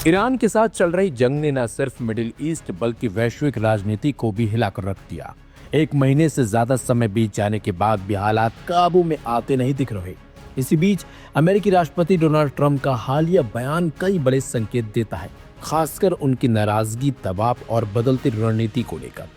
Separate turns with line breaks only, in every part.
Iran के साथ चल रही जंग ने न सिर्फ मिडिल ईस्ट बल्कि वैश्विक राजनीति को भी हिलाकर रख दिया। एक महीने से ज्यादा समय बीत जाने के बाद भी हालात काबू में आते नहीं दिख रहे। इसी बीच अमेरिकी राष्ट्रपति डोनाल्ड ट्रंप का हालिया बयान कई बड़े संकेत देता है, खासकर उनकी नाराजगी, दबाव और बदलती रणनीति को लेकर।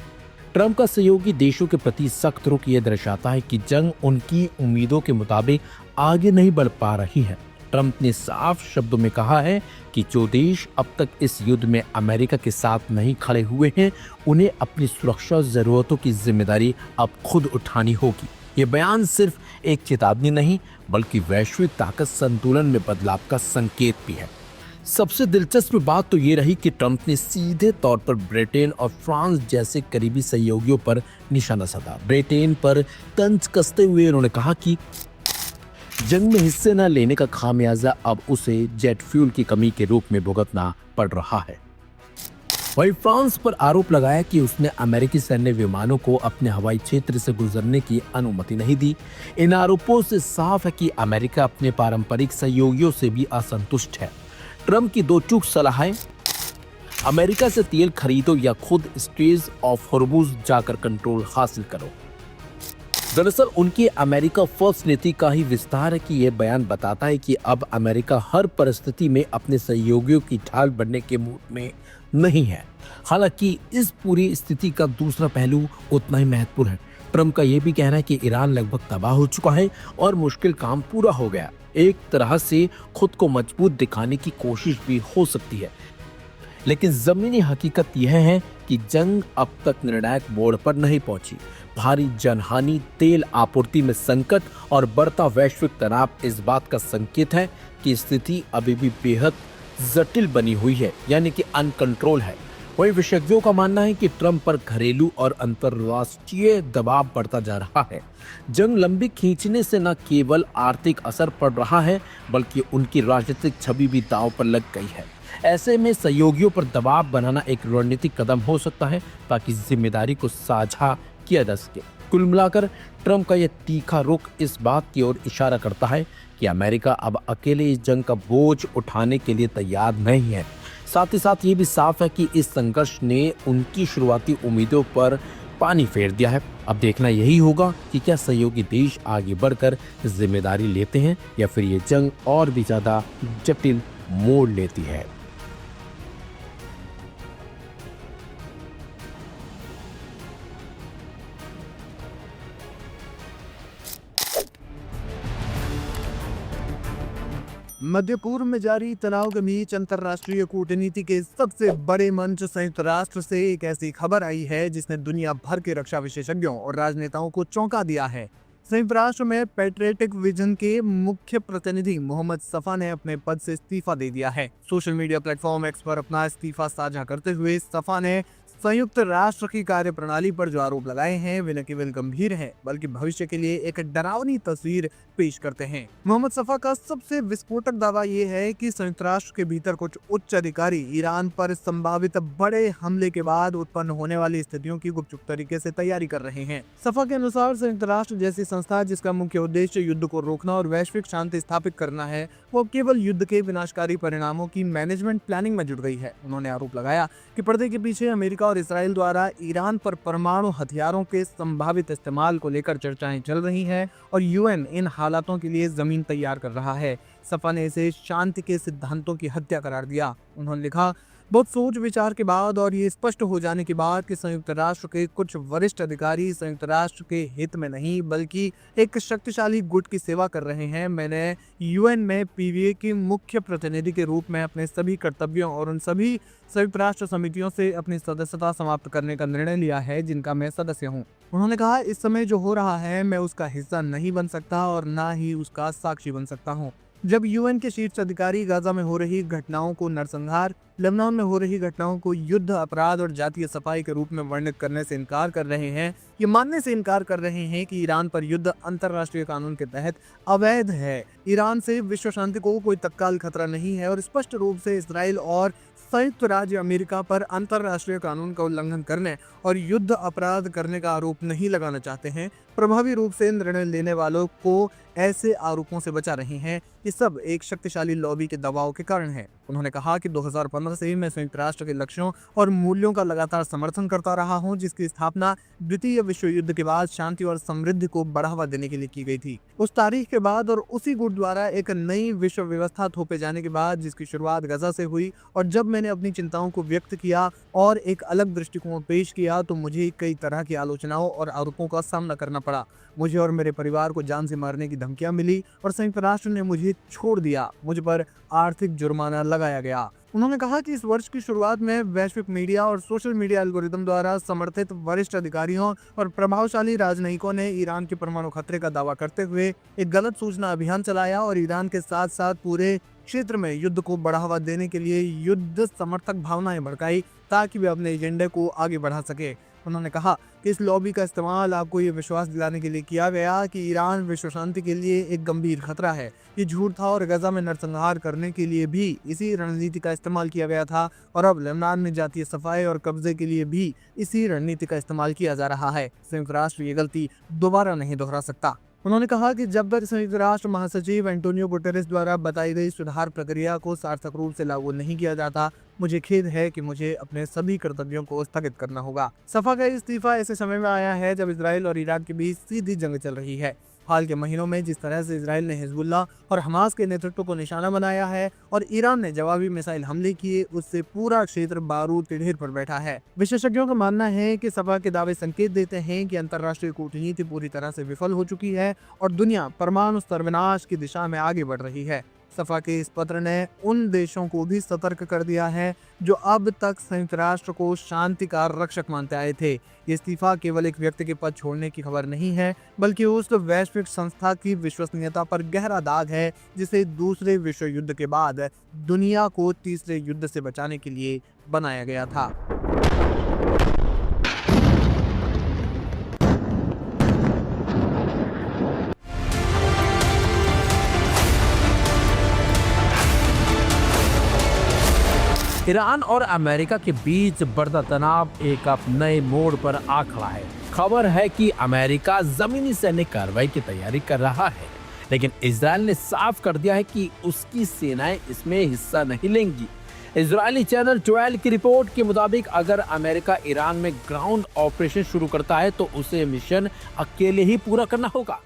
ट्रंप का सहयोगी देशों के प्रति सख्त रुख ये दर्शाता है कि जंग उनकी उम्मीदों के मुताबिक आगे नहीं बढ़ पा रही है। ट्रंप ने साफ शब्दों में कहा है कि जो देश अब तक इस युद्ध में अमेरिका के साथ नहीं खड़े हुए हैं, उन्हें अपनी सुरक्षा जरूरतों की जिम्मेदारी अब खुद उठानी होगी। ये बयान सिर्फ एक चेतावनी नहीं बल्कि वैश्विक ताकत संतुलन में बदलाव का संकेत भी है। सबसे दिलचस्प बात तो ये रही कि ट्रंप ने सीधे तौर पर ब्रिटेन और फ्रांस जैसे करीबी सहयोगियों पर निशाना साधा। ब्रिटेन पर तंज कसते हुए उन्होंने कहा कि जंग में हिस्से न लेने का खामियाजा अब उसे जेट फ्यूल की कमी के रूप में भुगतना पड़ रहा है। वहीं फ्रांस पर आरोप लगाया कि उसने अमेरिकी सैन्य विमानों को अपने हवाई क्षेत्र से गुजरने की अनुमति नहीं दी। इन आरोपों से साफ है कि अमेरिका अपने पारंपरिक सहयोगियों से भी असंतुष्ट है। ट्रंप की दो चूक सलाहें, अमेरिका से तेल खरीदो या खुद स्ट्रेट ऑफ हॉर्मुज़ जाकर कंट्रोल हासिल करो। दरअसल उनकी अमेरिका फर्स्ट नीति का ही विस्तार है कि यह बयान बताता है कि अब अमेरिका हर परिस्थिति में अपने सहयोगियों की ढाल बनने के मूड में नहीं है। हालांकि इस पूरी स्थिति का दूसरा पहलू उतना ही महत्वपूर्ण है। ट्रंप का यह भी कहना है कि ईरान लगभग तबाह हो चुका है और मुश्किल काम पूरा हो गया। एक तरह से खुद को मजबूत दिखाने की कोशिश भी हो सकती है, लेकिन जमीनी हकीकत यह है कि जंग अब तक निर्णायक मोड़ पर नहीं पहुंची। भारी जनहानि, तेल आपूर्ति में संकट और बढ़ता वैश्विक तनाव इस बात का संकेत है कि स्थिति अभी भी बेहद जटिल बनी हुई है, यानी कि अनकंट्रोल है। वहीं विशेषज्ञों का मानना है कि ट्रंप पर घरेलू और अंतर्राष्ट्रीय दबाव बढ़ता जा रहा है। जंग लंबी खींचने से न केवल आर्थिक असर पड़ रहा है बल्कि उनकी राजनीतिक छवि भी दांव पर लग गई है। ऐसे में सहयोगियों पर दबाव बनाना एक रणनीतिक कदम हो सकता है ताकि जिम्मेदारी को साझा किया जा सके। कुल मिलाकर ट्रंप का यह तीखा रुख इस बात की ओर इशारा करता है कि अमेरिका अब अकेले इस जंग का बोझ उठाने के लिए तैयार नहीं है। साथ ही साथ ये भी साफ है कि इस संघर्ष ने उनकी शुरुआती उम्मीदों पर पानी फेर दिया है। अब देखना यही होगा कि क्या सहयोगी देश आगे बढ़कर जिम्मेदारी लेते हैं या फिर ये जंग और भी ज्यादा जटिल मोड़ लेती है।
मध्य पूर्व में जारी तनाव के बीच अंतर्राष्ट्रीय कूटनीति के सबसे बड़े मंच संयुक्त राष्ट्र से एक ऐसी खबर आई है जिसने दुनिया भर के रक्षा विशेषज्ञों और राजनेताओं को चौंका दिया है। संयुक्त राष्ट्र में पैट्रियटिक विजन के मुख्य प्रतिनिधि मोहम्मद सफा ने अपने पद से इस्तीफा दे दिया है। सोशल मीडिया प्लेटफॉर्म एक्स पर अपना इस्तीफा साझा करते हुए सफा ने संयुक्त राष्ट्र की कार्यप्रणाली पर जो आरोप लगाए हैं वे न केवल गंभीर हैं बल्कि भविष्य के लिए एक डरावनी तस्वीर पेश करते हैं। मोहम्मद सफा का सबसे विस्फोटक दावा ये है कि संयुक्त राष्ट्र के भीतर कुछ उच्च अधिकारी ईरान पर संभावित बड़े हमले के बाद उत्पन्न होने वाली स्थितियों की गुपचुप तरीके से तैयारी कर रहे हैं। सफा के अनुसार संयुक्त राष्ट्र जैसी संस्था जिसका मुख्य उद्देश्य युद्ध को रोकना और वैश्विक शांति स्थापित करना है, वो केवल युद्ध के विनाशकारी परिणामों की मैनेजमेंट प्लानिंग में जुट गई है। उन्होंने आरोप लगाया कि पर्दे के पीछे अमेरिका और इसराइल द्वारा ईरान पर परमाणु हथियारों के संभावित इस्तेमाल को लेकर चर्चाएं चल रही हैं और यूएन इन हालातों के लिए जमीन तैयार कर रहा है। सफा ने इसे शांति के सिद्धांतों की हत्या करार दिया। उन्होंने लिखा, बहुत सोच विचार के बाद और ये स्पष्ट हो जाने के बाद कि संयुक्त राष्ट्र के कुछ वरिष्ठ अधिकारी संयुक्त राष्ट्र के हित में नहीं बल्कि एक शक्तिशाली गुट की सेवा कर रहे हैं, मैंने यूएन में पीवीए की मुख्य प्रतिनिधि के रूप में अपने सभी कर्तव्यों और उन सभी संयुक्त राष्ट्र समितियों से अपनी सदस्यता समाप्त करने का निर्णय लिया है जिनका मैं सदस्य हूँ। उन्होंने कहा, इस समय जो हो रहा है मैं उसका हिस्सा नहीं बन सकता और ना ही उसका साक्षी बन सकता हूँ। जब यूएन के शीर्ष अधिकारी गाजा में हो रही घटनाओं को नरसंहार, लेबनान में हो रही घटनाओं को युद्ध अपराध और जातीय सफाई के रूप में वर्णित करने से इनकार कर रहे हैं, ये मानने से इनकार कर रहे हैं कि ईरान पर युद्ध अंतर्राष्ट्रीय कानून के तहत अवैध है, ईरान से विश्व शांति को कोई तत्काल खतरा नहीं है और स्पष्ट रूप से इसराइल और संयुक्त राज्य अमेरिका पर अंतर्राष्ट्रीय कानून का उल्लंघन करने और युद्ध अपराध करने का आरोप नहीं लगाना चाहते हैं, प्रभावी रूप से निर्णय लेने वालों को ऐसे आरोपों से बचा रहे हैं। ये सब एक शक्तिशाली लॉबी के दबाव के कारण है। उन्होंने कहा कि 2015 से मैं संयुक्त राष्ट्र के लक्ष्यों और मूल्यों का लगातार समर्थन करता रहा हूं, जिसकी स्थापना द्वितीय विश्व युद्ध के बाद शांति और समृद्धि को बढ़ावा देने के लिए की गई थी। उस तारीख के बाद और उसी गुट द्वारा एक नई विश्व व्यवस्था थोपे जाने के बाद, जिसकी शुरुआत गजा से हुई, और जब मैंने अपनी चिंताओं को व्यक्त किया और एक अलग दृष्टिकोण पेश किया तो मुझे कई तरह की आलोचनाओं और आरोपों का सामना करना पड़ा। मुझे और मेरे परिवार को जान से मारने की धमकियां मिली और संयुक्त राष्ट्र ने मुझे छोड़ दिया। मुझ पर आर्थिक जुर्माना लगाया गया। उन्होंने कहा कि इस वर्ष की शुरुआत में वैश्विक मीडिया और सोशल मीडिया एल्गोरिदम द्वारा समर्थित वरिष्ठ अधिकारियों और प्रभावशाली राजनयिकों ने ईरान के परमाणु खतरे का दावा करते हुए एक गलत सूचना अभियान चलाया और ईरान के साथ साथ पूरे क्षेत्र में युद्ध को बढ़ावा देने के लिए युद्ध समर्थक भावनाएं भड़काई ताकि वे अपने एजेंडे को आगे बढ़ा सके। उन्होंने कहा कि इस लॉबी का इस्तेमाल आपको ये विश्वास दिलाने के लिए किया गया कि ईरान विश्व शांति के लिए एक गंभीर खतरा है। ये झूठ था और गजा में नरसंहार करने के लिए भी इसी रणनीति का इस्तेमाल किया गया था और अब लेबनान में जातीय सफाई और कब्जे के लिए भी इसी रणनीति का इस्तेमाल किया जा रहा है। संयुक्त राष्ट्र ये गलती दोबारा नहीं दोहरा सकता। उन्होंने कहा कि जब तक संयुक्त राष्ट्र महासचिव एंटोनियो गुटेरेस द्वारा बताई गई सुधार प्रक्रिया को सार्थक रूप से लागू नहीं किया जाता, मुझे खेद है कि मुझे अपने सभी कर्तव्यों को स्थगित करना होगा। सफा का इस्तीफा ऐसे समय में आया है जब इजराइल और इराक के बीच सीधी जंग चल रही है। हाल के महीनों में जिस तरह से इजराइल ने हिजबुल्लाह और हमास के नेतृत्व को निशाना बनाया है और ईरान ने जवाबी मिसाइल हमले किए, उससे पूरा क्षेत्र बारूद के ढेर पर बैठा है। विशेषज्ञों का मानना है कि सभा के दावे संकेत देते हैं कि अंतर्राष्ट्रीय कूटनीति पूरी तरह से विफल हो चुकी है और दुनिया परमाणु सर्वनाश की दिशा में आगे बढ़ रही है। सफा के इस पत्र ने उन देशों को भी सतर्क कर दिया है जो अब तक संयुक्त राष्ट्र को शांति का रक्षक मानते आए थे। ये इस्तीफा केवल एक व्यक्ति के पद छोड़ने की खबर नहीं है, बल्कि उस वैश्विक संस्था की विश्वसनीयता पर गहरा दाग है जिसे दूसरे विश्व युद्ध के बाद दुनिया को तीसरे युद्ध से बचाने के लिए बनाया गया था।
ईरान और अमेरिका के बीच बढ़ता तनाव एक अब नए मोड़ पर आ खड़ा है। खबर है कि अमेरिका जमीनी सैन्य कार्रवाई की तैयारी कर रहा है, लेकिन इजराइल ने साफ कर दिया है कि उसकी सेनाएं इसमें हिस्सा नहीं लेंगी। इजरायली चैनल 12 की रिपोर्ट के मुताबिक अगर अमेरिका ईरान में ग्राउंड ऑपरेशन शुरू करता है तो उसे मिशन अकेले ही पूरा करना होगा।